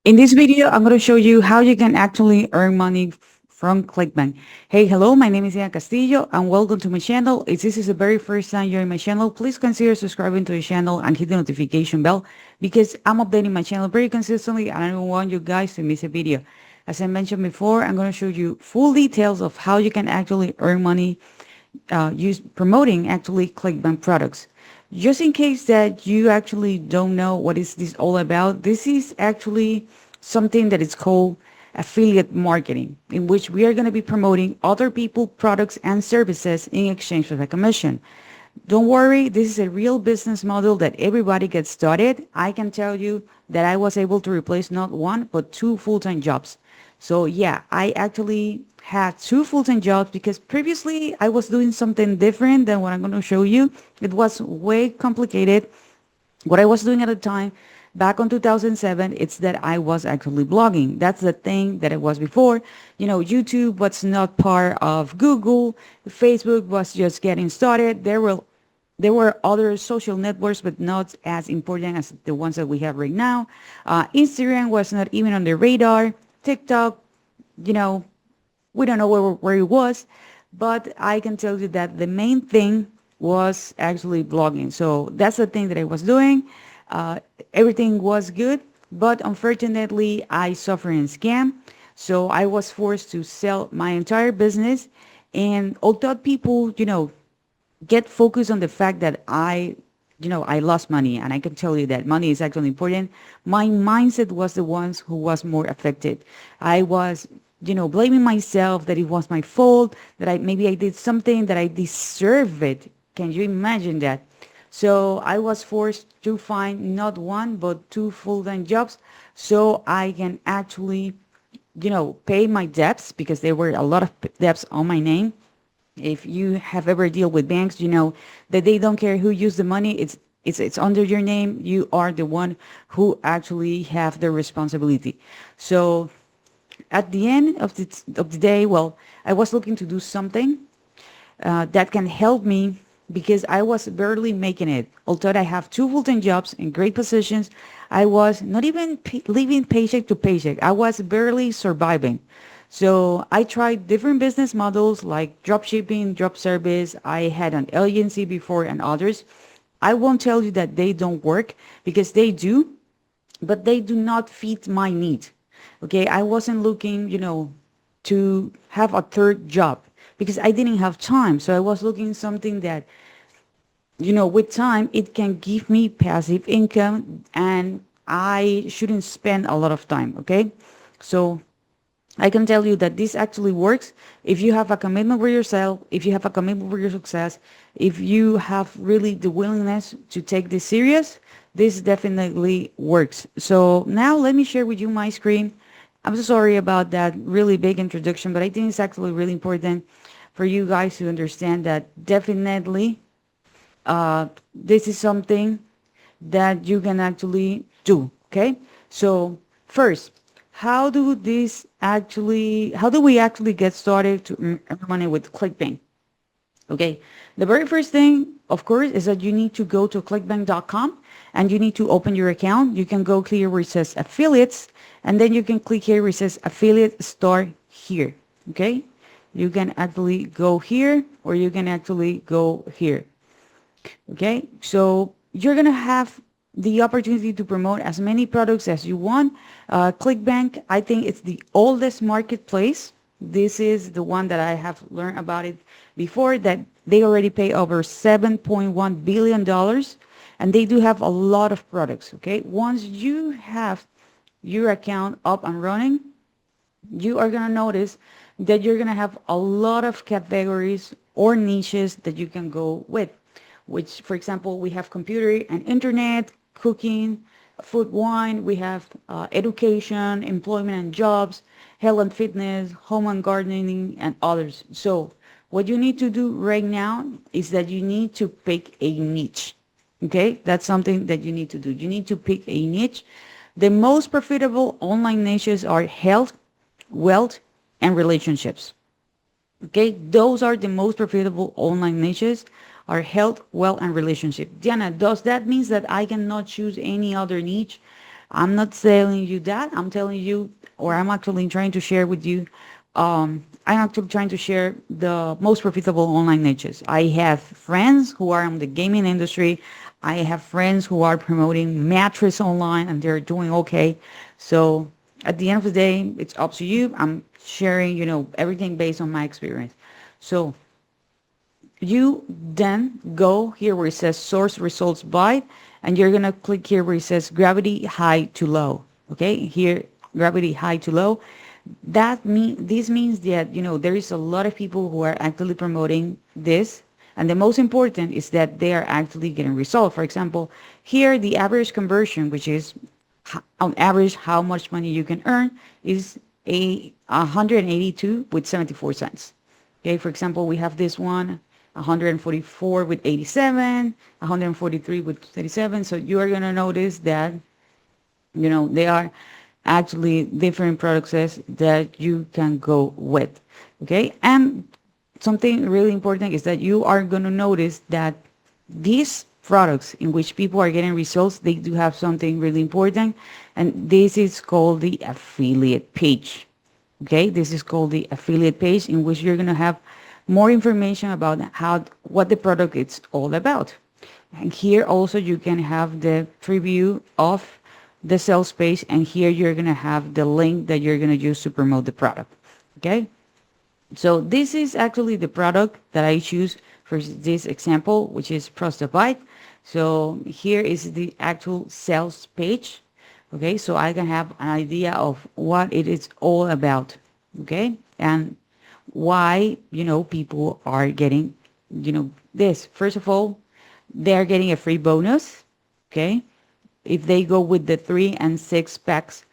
In this video, I'm going to show you how you can actually earn money from Clickbank. Hey, hello, my name is Ian Castillo and welcome to my channel. If this is the very first time you're in my channel, please consider subscribing to the channel and hit the notification bell because I'm updating my channel very consistently and I don't want you guys to miss a video. As I mentioned before, I'm going to show you full details of how you can actually earn money use promoting actually Clickbank products. Just in case that you actually don't know what is this all about, this is actually something that is called affiliate marketing, in which we are going to be promoting other people products and services in exchange for a commission. Don't worry, this is a real business model that everybody gets started. I can tell you that I was able to replace not one, but two full-time jobs. So yeah, I actually had two full-time jobs because previously I was doing something different than what I'm going to show you. It was way complicated. What I was doing at the time, back on 2007, it's that I was actually blogging. That's the thing that it was before. YouTube was not part of Google. Facebook was just getting started. There were other social networks, but not as important as the ones that we have right now. Instagram was not even on the radar. TikTok, you know, we don't know where it was, but I can tell you that the main thing was actually blogging. So that's the thing that I was doing. Uh, Everything was good, but unfortunately, I suffered a scam. So I was forced to sell my entire business. And although people, get focused on the fact that I lost money, and I can tell you that money is actually important. My mindset was the ones who was more affected. I was, blaming myself that it was my fault, that maybe I did something that I deserve it. Can you imagine that? So I was forced to find not one, but two full-time jobs so I can actually, pay my debts because there were a lot of debts on my name. If you have ever dealt with banks, you know that they don't care who used the money. It's under your name. You are the one who actually have the responsibility. So at the end of the day, well, I was looking to do something that can help me because I was barely making it. Although I have two full-time jobs in great positions, I was not even living paycheck to paycheck. I was barely surviving. So I tried different business models like drop shipping, drop service. I had an agency before and others. I won't tell you that they don't work because they do, but they do not fit my need. Okay, I wasn't looking, to have a third job because I didn't have time. So I was looking something that, with time, it can give me passive income and I shouldn't spend a lot of time. Okay, so I can tell you that this actually works if you have a commitment with yourself, if you have a commitment with your success, if you have really the willingness to take this serious, this definitely works. So now let me share with you my screen. I'm so sorry about that really big introduction, but I think it's actually really important for you guys to understand that definitely this is something that you can actually do. Okay. So first, how do we actually get started to earn money with Clickbank? Okay, the very first thing, of course, is that you need to go to clickbank.com and you need to open your account. You can go here where it says affiliates, and then you can click here where it says affiliate start here. Okay, you can actually go here or you can actually go here. Okay, so you're gonna have the opportunity to promote as many products as you want. Clickbank, I think it's the oldest marketplace. This is the one that I have learned about it before, that they already pay over $7.1 billion and they do have a lot of products. Okay, once you have your account up and running, you are going to notice that you're going to have a lot of categories or niches that you can go with, which, for example, we have computer and internet, cooking, food, wine. We have education, employment and jobs, health and fitness, home and gardening, and others. So what you need to do right now is that you need to pick a niche. Okay, that's something that you need to do. You need to pick a niche. The most profitable online niches are health, wealth, and relationships. Okay, those are the most profitable online niches, are health, wealth, and relationship. Diana, does that mean that I cannot choose any other niche? I'm not telling you that. I'm telling you, or I'm actually trying to share with you. I'm actually trying to share the most profitable online niches. I have friends who are in the gaming industry. I have friends who are promoting mattress online and they're doing okay. So at the end of the day, it's up to you. I'm sharing, everything based on my experience. So you then go here where it says source results by, and you're going to click here where it says gravity high to low. Okay, here, gravity high to low. This means that, there is a lot of people who are actually promoting this. And the most important is that they are actually getting results. For example, here, the average conversion, which is on average how much money you can earn, is a 182 with 74 cents. Okay, for example, we have this one, 144 with 87, 143 with 37. So you are going to notice that, they are actually different products that you can go with. Okay, and something really important is that you are going to notice that these products in which people are getting results, they do have something really important, and this is called the affiliate page. Okay, this is called the affiliate page, in which you're going to have more information about what the product is all about. And here also you can have the preview of the sales page, and here you're going to have the link that you're going to use to promote the product. Okay, so this is actually the product that I choose for this example, which is Prostabite. So here is the actual sales page. Okay, so I can have an idea of what it is all about. Okay, and why, people are getting, this. First of all, they're getting a free bonus. Okay, if they go with the 3 and 6 packs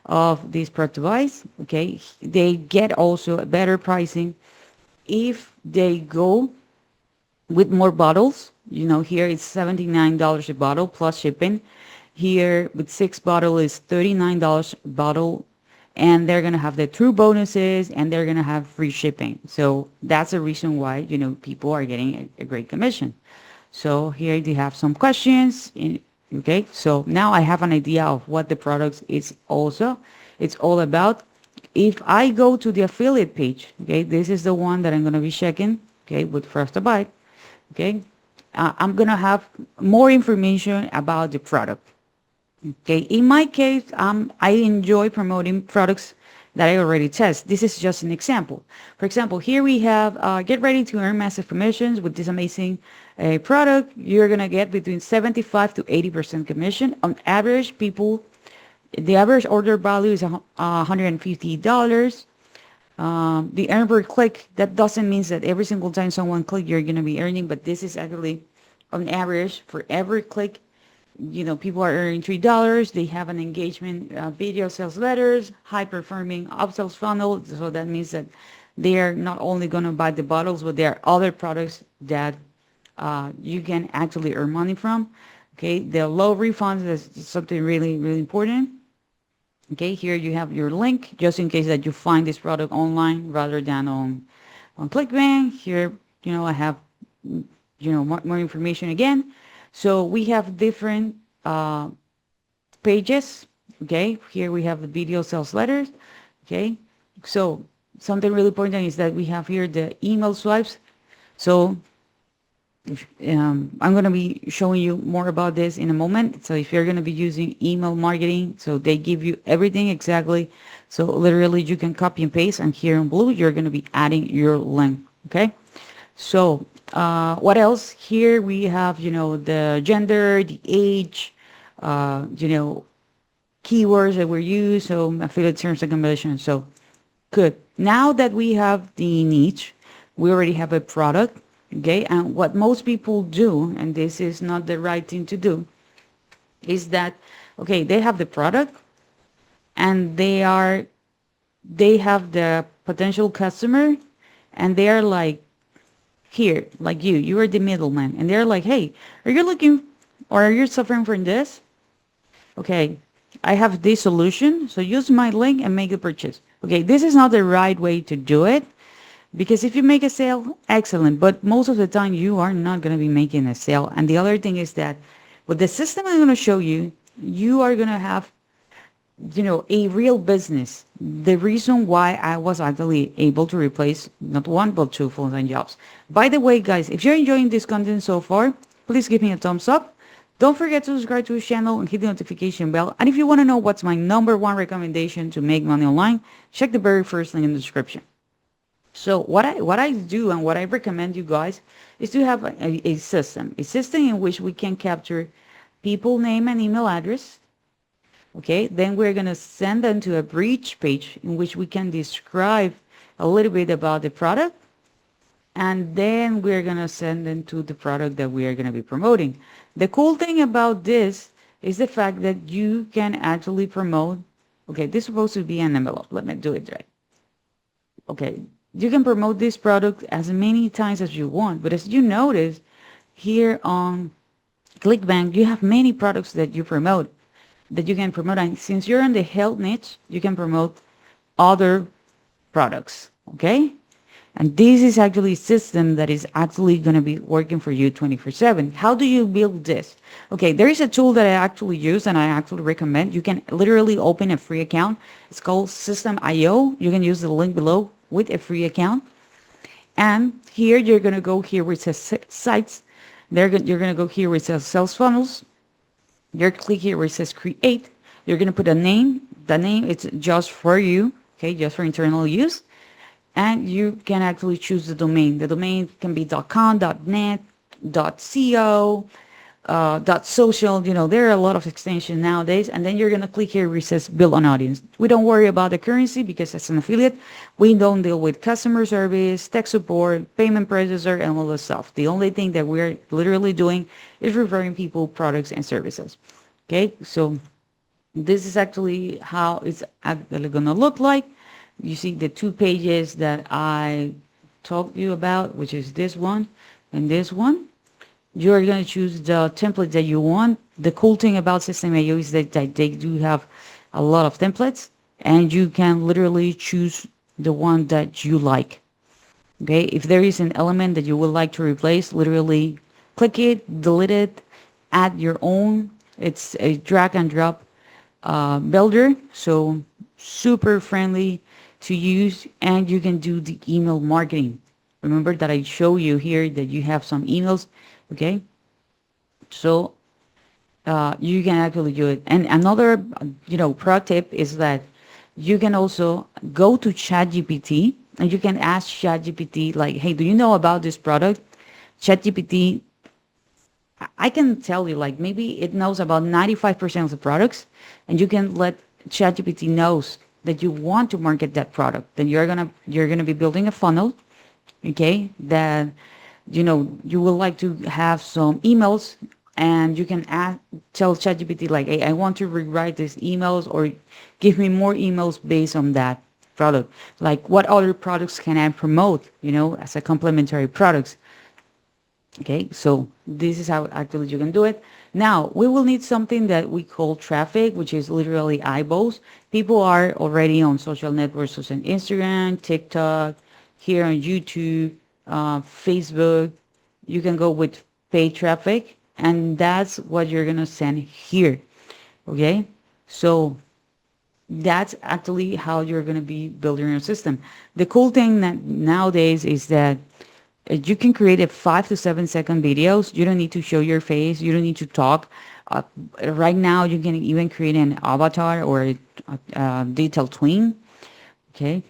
of this product device, okay, they get also a better pricing if they go with more bottles. Here it's $79 a bottle plus shipping. Here with 6 bottles is $39 a bottle, and they're gonna have the true bonuses, and they're gonna have free shipping. So that's the reason why, people are getting a great commission. So here they have some questions. Okay, so now I have an idea of what the product is also. It's all about. If I go to the affiliate page, okay, this is the one that I'm going to be checking, okay, with First Byte, okay, I'm going to have more information about the product. Okay, in my case, I enjoy promoting products that I already test. This is just an example. For example, here we have get ready to earn massive commissions with this amazing product. You're gonna get between 75 to 80% commission on average. The average order value is $150. The earn per click, that doesn't mean that every single time someone click you're gonna be earning, but this is actually on average for every click. People are earning $3. They have an engagement video sales letters, high performing upsells funnel. So that means that they are not only going to buy the bottles, but there are other products that you can actually earn money from. Okay, the low refunds is something really, really important. Okay, here you have your link just in case that you find this product online rather than on Clickbank. Here, I have more information again. So we have different pages. Okay, here we have the video sales letters. Okay, so something really important is that we have here the email swipes. So I'm going to be showing you more about this in a moment. So if you're going to be using email marketing, so they give you everything exactly. So literally you can copy and paste, and here in blue, you're going to be adding your link. Okay. So what else? Here we have, the gender, the age, keywords that were used. So affiliate terms and conditions. So good. Now that we have the niche, we already have a product. Okay. And what most people do, and this is not the right thing to do, is that, okay, they have the product and they have the potential customer, and they are like, here, like you are the middleman, and they're like, hey, are you looking, or are you suffering from this? Okay, I have this solution, so use my link and make the purchase. Okay, this is not the right way to do it, because if you make a sale, excellent, but most of the time you are not going to be making a sale. And the other thing is that with the system I'm going to show you, you are going to have a real business. The reason why I was actually able to replace not one but two full-time jobs. By the way, guys, if you're enjoying this content so far, please give me a thumbs up. Don't forget to subscribe to the channel and hit the notification bell. And if you want to know what's my number one recommendation to make money online, check the very first link in the description. So what I do and what I recommend you guys is to have a system in which we can capture people name and email address. Okay, then we're going to send them to a bridge page in which we can describe a little bit about the product. And then we're going to send them to the product that we are going to be promoting. The cool thing about this is the fact that you can actually promote. Okay, this is supposed to be an envelope. Let me do it right. Okay, you can promote this product as many times as you want. But as you notice here on Clickbank, you have many products that you promote, that you can promote. And since you're in the health niche, you can promote other products. Okay. And this is actually a system that is actually going to be working for you 24/7. How do you build this? Okay, there is a tool that I actually use and I actually recommend. You can literally open a free account. It's called System.io. You can use the link below with a free account. And here you're going to go here where it says sites. You're going to go here where it says sales funnels. You're click here where it says create. You're going to put a name. The name, it's just for you. Okay, just for internal use. And you can actually choose the domain. The domain can be .com, .net, .co, .social. There are a lot of extensions nowadays. And then you're going to click here where it says build an audience. We don't worry about the currency because as an affiliate, we don't deal with customer service, tech support, payment processor, and all this stuff. The only thing that we're literally doing is referring people, products, and services. Okay, so this is actually how it's actually going to look like. You see the two pages that I talked to you about, which is this one and this one. You're going to choose the template that you want. The cool thing about System.io is that they do have a lot of templates, and you can literally choose the one that you like. Okay, if there is an element that you would like to replace, literally click it, delete it, add your own. It's a drag and drop builder, so super friendly to use, and you can do the email marketing. Remember that I show you here that you have some emails. Okay, so you can actually do it. And another pro tip is that you can also go to ChatGPT and you can ask ChatGPT like, hey, do you know about this product? ChatGPT, I can tell you, like, maybe it knows about 95% of the products, and you can let ChatGPT knows that you want to market that product. Then you're gonna be building a funnel, okay? That you will like to have some emails, and you can tell ChatGPT like, hey, I want to rewrite these emails, or give me more emails based on that product. Like, what other products can I promote? As a complementary products. Okay, so this is how actually you can do it. Now, we will need something that we call traffic, which is literally eyeballs. People are already on social networks such as Instagram, TikTok, here on YouTube, Facebook. You can go with paid traffic, and that's what you're going to send here. Okay, so that's actually how you're going to be building your system. The cool thing that nowadays is that you can create a 5 to 7 second videos. You don't need to show your face. You don't need to talk. Right now, you can even create an avatar or a digital twin. Okay.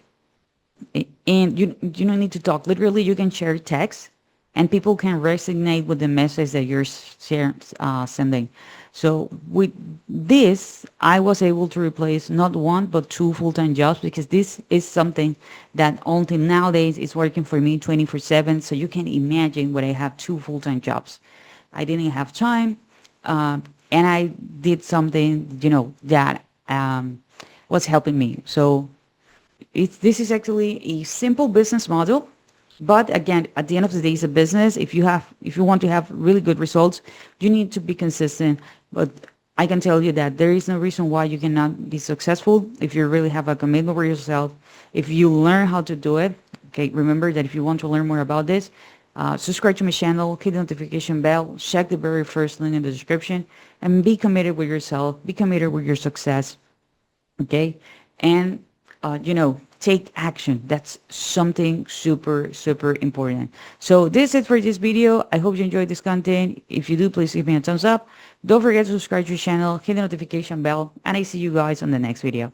And you don't need to talk. Literally, you can share text and people can resonate with the message that you're sending. So with this, I was able to replace not one, but two full-time jobs, because this is something that until nowadays is working for me 24/7. So you can imagine when I have two full-time jobs. I didn't have time, and I did something, that was helping me. So this is actually a simple business model. But again, at the end of the day, it's a business. If you want to have really good results, you need to be consistent. But I can tell you that there is no reason why you cannot be successful if you really have a commitment with yourself. If you learn how to do it, okay, remember that if you want to learn more about this, subscribe to my channel, hit the notification bell, check the very first link in the description, and be committed with yourself, be committed with your success. Okay. And, take action. That's something super, super important. So this is it for this video. I hope you enjoyed this content. If you do, please give me a thumbs up. Don't forget to subscribe to the channel, hit the notification bell, and I see you guys on the next video.